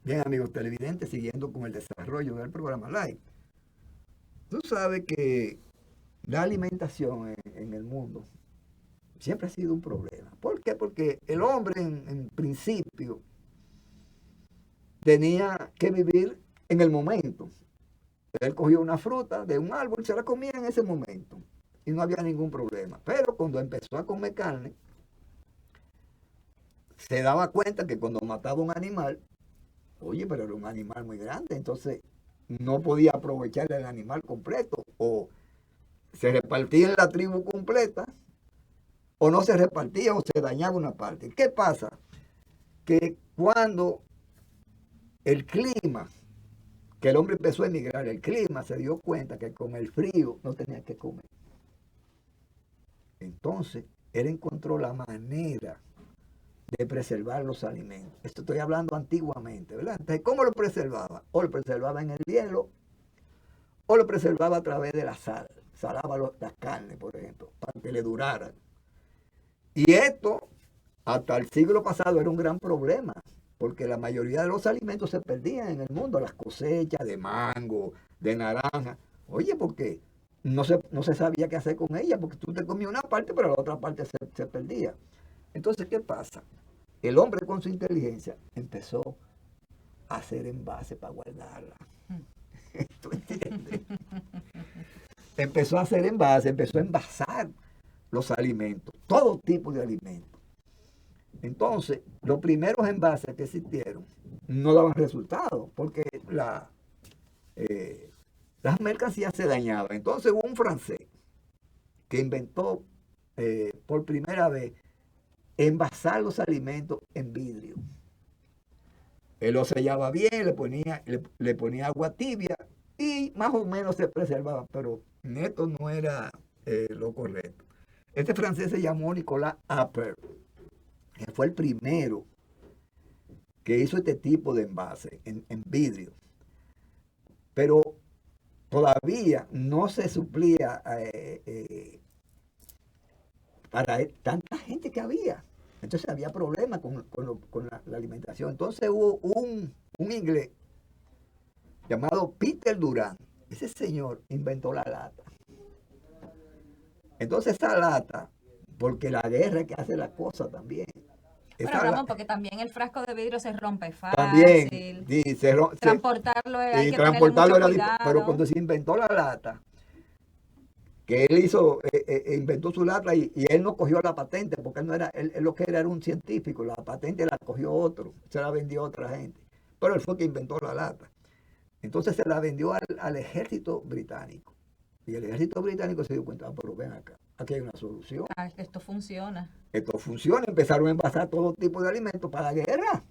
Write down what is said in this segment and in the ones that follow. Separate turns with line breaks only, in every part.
Bien, amigos televidentes, siguiendo con el desarrollo del programa Live. Tú sabes que la alimentación en el mundo siempre ha sido un problema. ¿Por qué? Porque el hombre en principio tenía que vivir en el momento. Él cogió una fruta de un árbol y se la comía en ese momento. Y no había ningún problema. Pero cuando empezó a comer carne, se daba cuenta que cuando mataba un animal, oye, pero era un animal muy grande, entonces no podía aprovechar el animal completo. O se repartía en la tribu completa, o no se repartía, o se dañaba una parte. ¿Qué pasa? Que cuando el clima, que el hombre empezó a emigrar, el clima se dio cuenta que con el frío no tenía que comer. Entonces, él encontró la manera de preservar los alimentos. Esto estoy hablando antiguamente, ¿verdad? Entonces, ¿cómo lo preservaba? O lo preservaba en el hielo, o lo preservaba a través de la sal. Salaba las carnes, por ejemplo, para que le duraran. Y esto, hasta el siglo pasado, era un gran problema, porque la mayoría de los alimentos se perdían en el mundo, las cosechas de mango, de naranja. Oye, porque no se sabía qué hacer con ella, porque tú te comías una parte, pero la otra parte se perdía. Entonces, ¿qué pasa? El hombre con su inteligencia empezó a hacer envases para guardarla. ¿Tú entiendes? Empezó a hacer envases, empezó a envasar los alimentos, todo tipo de alimentos. Entonces, los primeros envases que existieron no daban resultados porque las mercancías se dañaban. Entonces hubo un francés que inventó por primera vez envasar los alimentos en vidrio. Él lo sellaba bien, le ponía agua tibia y más o menos se preservaba, pero esto no era lo correcto. Este francés se llamó Nicolas Appert, que fue el primero que hizo este tipo de envase en vidrio. Pero todavía no se suplía para tanta gente que había. Entonces había problemas con la alimentación. Entonces hubo un inglés llamado Peter Durant. Ese señor inventó la lata. Entonces esa lata, porque la guerra es que hace la cosa también.
Bueno,
Esa
Ramón,
lata,
porque también el frasco de vidrio se rompe
también,
fácil.
sí,
Transportarlo hay
y
que tenerle
transportarlo
mucho
era difícil. Pero
cuidado.
cuando se inventó la lata, que él inventó su lata y él no cogió la patente, porque él no era, él lo que era un científico, la patente la cogió otro, se la vendió a otra gente. Pero él fue que inventó la lata. Entonces se la vendió al ejército británico. Y el ejército británico se dio cuenta, pero ven acá, aquí hay una solución.
Ah, que esto funciona.
Esto funciona, empezaron a envasar todo tipo de alimentos para la guerra.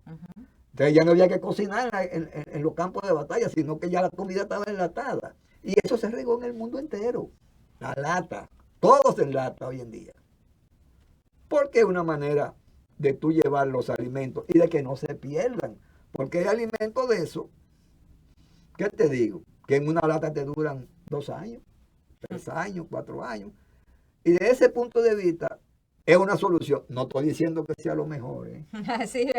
Ujú.
Entonces ya no había que cocinar en los campos de batalla, sino que ya la comida estaba enlatada. Y eso se regó en el mundo entero. La lata. Todo se enlata hoy en día. Porque es una manera de tú llevar los alimentos y de que no se pierdan. Porque hay alimentos de eso, ¿qué te digo? Que en una lata te duran 2 años, 3 años, 4 años. Y de ese punto de vista, es una solución. No estoy diciendo que sea lo mejor, ¿eh?
Sí.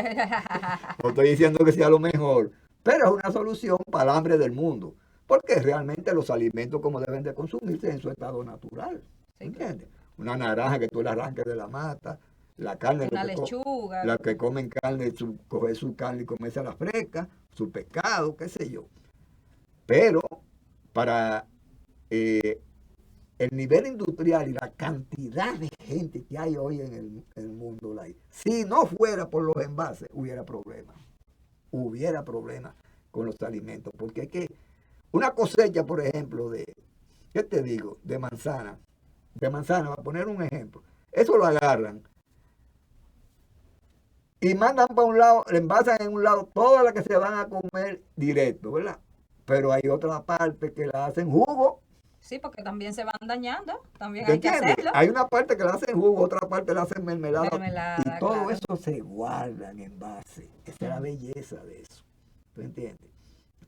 No estoy diciendo que sea lo mejor, pero es una solución para el hambre del mundo. Porque realmente los alimentos como deben de consumirse en su estado natural.
Sí, claro.
¿Entiendes? Una naranja que tú la arranques de la mata, la carne,
Una lechuga.
la que comen carne, coger su carne y comerse a la fresca, su pescado, qué sé yo. Pero para eh, el nivel industrial y la cantidad de gente que hay hoy en el mundo, si no fuera por los envases, hubiera problemas con los alimentos. Porque es que una cosecha, por ejemplo, ¿qué te digo? De manzana, para poner un ejemplo, eso lo agarran y mandan para un lado, le envasan en un lado todas las que se van a comer directo, ¿verdad? Pero hay otra parte que la hacen jugo.
Sí, porque también se van dañando. También
¿Te
hay que
entiendes?
hacerlo.
Hay una parte que la hacen jugo, otra parte la hacen mermelada. Y
Mermelada,
todo
claro.
eso se guarda en envase. Esa es la belleza de eso. ¿Tú entiendes?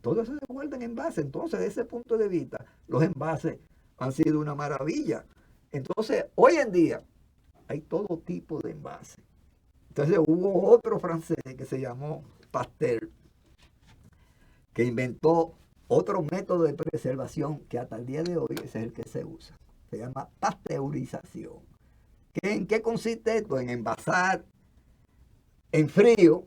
todo eso se vuelve en envase. Entonces, desde ese punto de vista, los envases han sido una maravilla. Entonces, hoy en día hay todo tipo de envases. Entonces, hubo otro francés que se llamó Pasteur, que inventó otro método de preservación que hasta el día de hoy ese es el que se usa. Se llama pasteurización. ¿En qué consiste esto? En envasar en frío,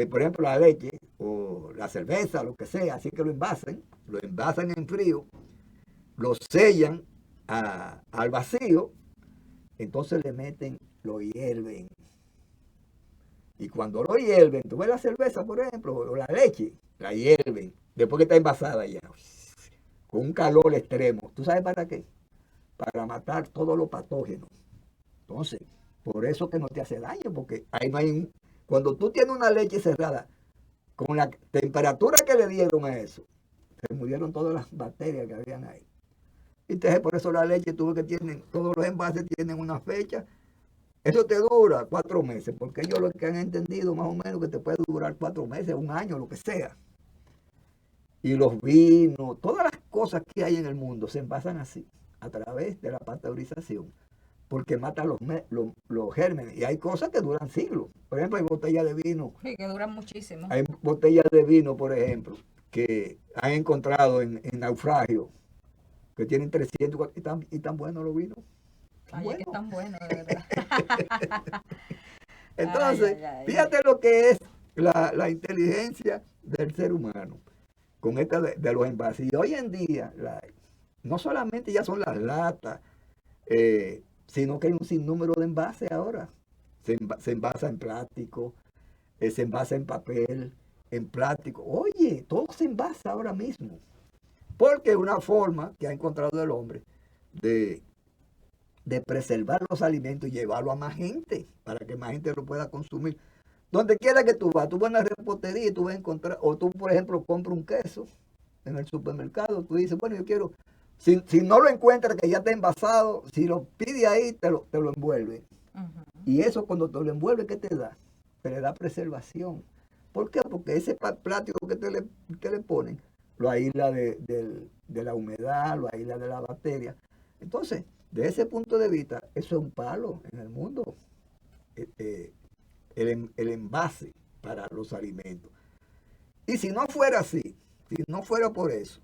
por ejemplo, la leche o la cerveza, lo que sea, así que lo envasan en frío, lo sellan al vacío, entonces le meten, lo hierven. Y cuando lo hierven, tú ves la cerveza, por ejemplo, o la leche, la hierven, después que está envasada ya, con un calor extremo. ¿Tú sabes para qué? Para matar todos los patógenos. Entonces, por eso que no te hace daño, porque ahí no hay... Cuando tú tienes una leche cerrada, con la temperatura que le dieron a eso, se murieron todas las bacterias que habían ahí. Y entonces por eso la leche, todos los envases tienen una fecha. Eso te dura 4 meses, porque ellos lo que han entendido más o menos que te puede durar 4 meses, 1 año, lo que sea. Y los vinos, todas las cosas que hay en el mundo se envasan así, a través de la pasteurización, porque matan los gérmenes. Y hay cosas que duran siglos. Por ejemplo, hay botellas de vino.
Sí, que duran muchísimo.
Hay botellas de vino, por ejemplo, que han encontrado en naufragio, que tienen 300 y tan buenos los vinos.
Ay, es que están buenos, de verdad.
Entonces,
ay.
fíjate lo que es la inteligencia del ser humano con esta de los envases. Y hoy en día, no solamente ya son las latas, sino que hay un sinnúmero de envases ahora. Se envasa en plástico, se envasa en papel, en plástico. Oye, todo se envasa ahora mismo. Porque es una forma que ha encontrado el hombre de preservar los alimentos y llevarlo a más gente, para que más gente lo pueda consumir. Donde quiera que tú vas a una repostería y tú vas a encontrar, o tú, por ejemplo, compras un queso en el supermercado, tú dices, bueno, yo quiero, si no lo encuentras que ya está envasado, si lo pide ahí, te lo envuelve. Uh-huh. Y eso cuando te lo envuelve, ¿qué te da? Te le da preservación. ¿Por qué? Porque ese plástico que te le ponen, lo aísla de la humedad, lo aísla de la bacteria. Entonces, de ese punto de vista, eso es un palo en el mundo. El envase para los alimentos. Y si no fuera así, si no fuera por eso,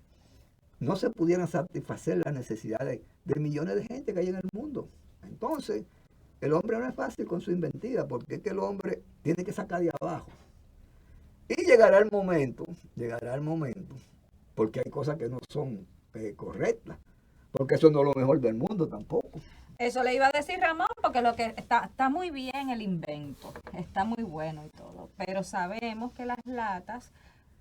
no se pudieran satisfacer las necesidades de millones de gente que hay en el mundo. Entonces, el hombre no es fácil con su inventiva, porque es que el hombre tiene que sacar de abajo. Y llegará el momento, porque hay cosas que no son correctas, porque eso no es lo mejor del mundo tampoco.
Eso le iba a decir Ramón, porque lo que está muy bien el invento, está muy bueno y todo, pero sabemos que las latas,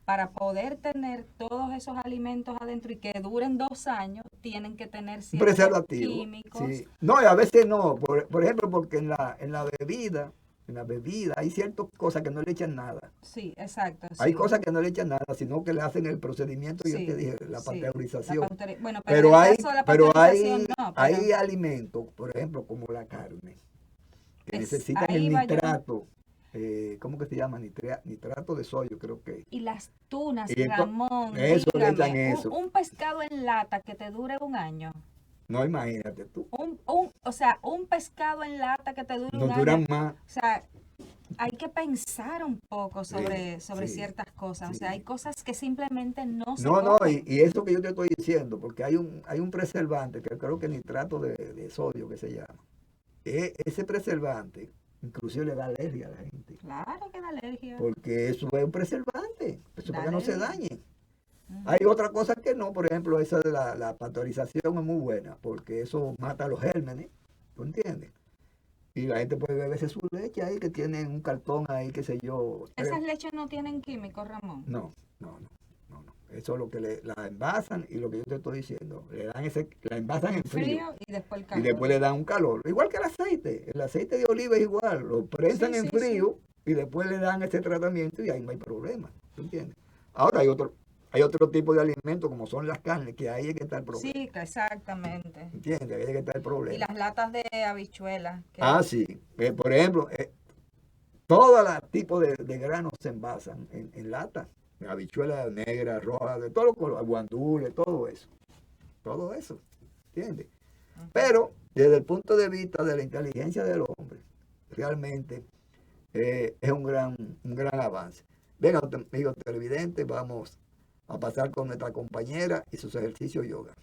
para poder tener todos esos alimentos adentro y que duren 2 años, tienen que tener ciertos químicos.
Sí. No, y a veces no, por ejemplo, porque en la bebida hay ciertas cosas que no le echan nada.
Sí, exacto.
Hay
sí.
cosas que no le echan nada, sino que le hacen el procedimiento, yo te dije, la pasteurización.
Bueno,
pero
hay
alimentos, por ejemplo, como la carne, que necesitan el nitrato. ¿Cómo que se llama? Nitrato de sodio, creo que.
Y las tunas, Ramón.
Eso, dígame, le echan eso.
Un pescado en lata que te dure 1 año.
No, imagínate tú.
O sea, un pescado en lata que te dure 1 año.
No duran más.
O sea, hay que pensar un poco sobre ciertas cosas. O sea, hay cosas que simplemente no se comen.
Y eso que yo te estoy diciendo, porque hay un preservante, que creo que es nitrato de sodio, que se llama. Ese preservante inclusive le da alergia a la gente.
Claro que da alergia.
Porque eso es un preservante, eso para que no se dañe. Hay otra cosa que no, por ejemplo, esa de la pasteurización es muy buena, porque eso mata a los gérmenes, ¿tú entiendes? Y la gente puede beberse su leche ahí, que tienen un cartón ahí, qué sé yo.
¿Esas leches no tienen químicos, Ramón?
No. Eso es lo que la envasan y lo que yo te estoy diciendo. La envasan en frío
y después el calor.
Y después le dan un calor. Igual que el aceite de oliva es igual. Lo prensan en frío y después le dan ese tratamiento y ahí no hay problema. ¿Tú entiendes? Ahora hay otro tipo de alimentos como son las carnes, que ahí es que está el problema.
Sí, exactamente.
¿Entiendes? Ahí es que está el problema.
Y las latas de habichuelas.
Sí. Por ejemplo, todo tipo de granos se envasan en lata. habichuela negra, roja, de todos los colores, guandules, todo eso, ¿entiendes? Pero desde el punto de vista de la inteligencia del hombre, realmente es un gran avance. Venga, amigos televidentes, vamos a pasar con nuestra compañera y sus ejercicios yoga.